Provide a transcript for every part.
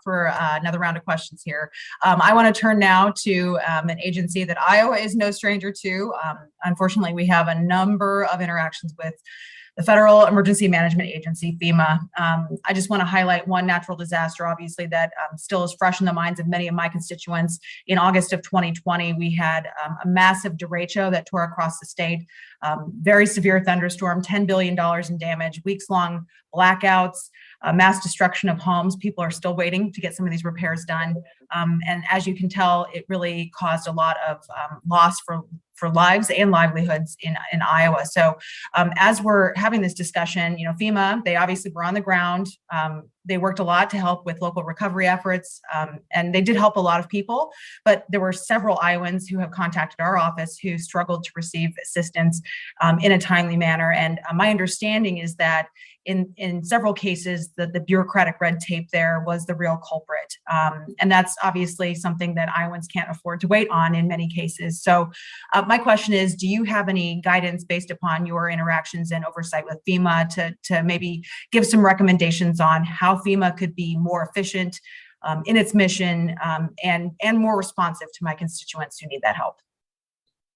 for another round of questions here. I want to turn now to an agency that Iowa is no stranger to. Unfortunately, we have a number of interactions with the Federal Emergency Management Agency, FEMA. I just want to highlight one natural disaster, obviously, that still is fresh in the minds of many of my constituents. In August of 2020, we had a massive derecho that tore across the state. Very severe thunderstorm, $10 billion in damage, weeks-long blackouts, mass destruction of homes. People are still waiting to get some of these repairs done. And as you can tell, it really caused a lot of loss for lives and livelihoods in Iowa. So as we're having this discussion, FEMA, they obviously were on the ground. They worked a lot to help with local recovery efforts, and they did help a lot of people, but there were several Iowans who have contacted our office who struggled to receive assistance in a timely manner. And my understanding is that in several cases, the bureaucratic red tape there was the real culprit. And that's obviously something that Iowans can't afford to wait on in many cases. So my question is, do you have any guidance based upon your interactions and oversight with FEMA to maybe give some recommendations on how FEMA could be more efficient in its mission and more responsive to my constituents who need that help?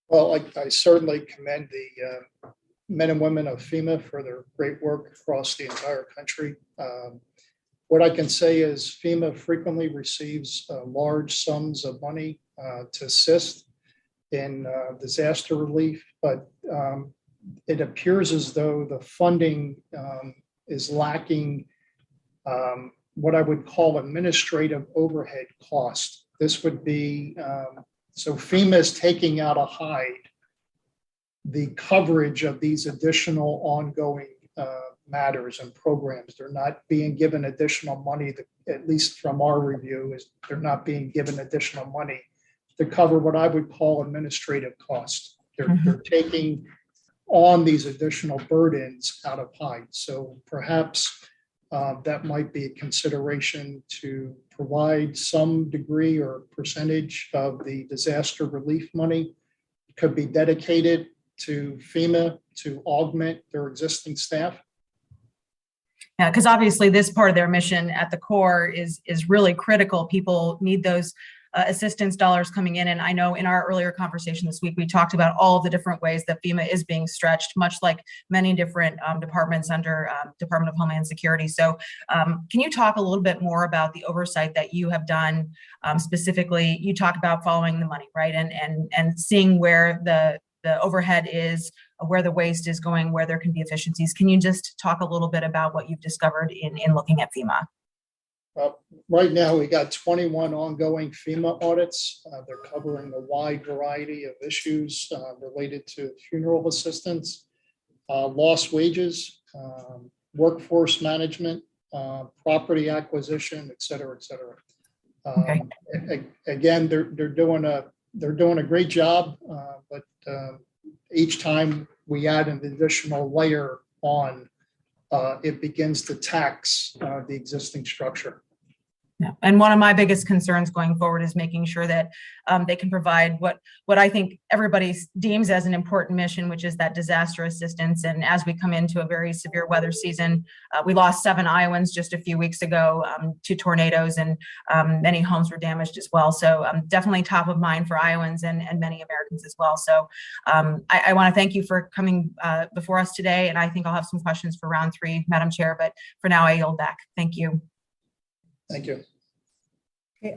Well, I certainly commend the men and women of FEMA for their great work across the entire country. What I can say is FEMA frequently receives large sums of money to assist in disaster relief, but it appears as though the funding is lacking what I would call administrative overhead cost. This would be, so FEMA is taking out a hide the coverage of these additional ongoing matters and programs. They're not being given additional money, at least from our review, is they're not being given additional money to cover what I would call administrative costs. They're taking on these additional burdens out of hide. So perhaps that might be a consideration to provide some degree or percentage of the disaster relief money could be dedicated to FEMA to augment their existing staff. Yeah, because obviously this part of their mission at the core is really critical. People need those assistance dollars coming in. And I know in our earlier conversation this week, we talked about all of the different ways that FEMA is being stretched, much like many different departments under Department of Homeland Security. So can you talk a little bit more about the oversight that you have done? Specifically, you talk about following the money, right? And seeing where the overhead is, where the waste is going, where there can be efficiencies. Can you just talk a little bit about what you've discovered in looking at FEMA? Right now, we got 21 ongoing FEMA audits. They're covering a wide variety of issues related to funeral assistance, lost wages, workforce management, property acquisition, et cetera, et cetera. Okay. Again, they're doing a great job, but each time we add an additional layer on, it begins to tax the existing structure. Yeah. And one of my biggest concerns going forward is making sure that they can provide what I think everybody deems as an important mission, which is that disaster assistance. And as we come into a very severe weather season, we lost 7 Iowans just a few weeks ago to tornadoes, and many homes were damaged as well. So definitely top of mind for Iowans and many Americans as well. So I want to thank you for coming before us today. And I think I'll have some questions for round 3, Madam Chair. But for now, I yield back. Thank you. Thank you.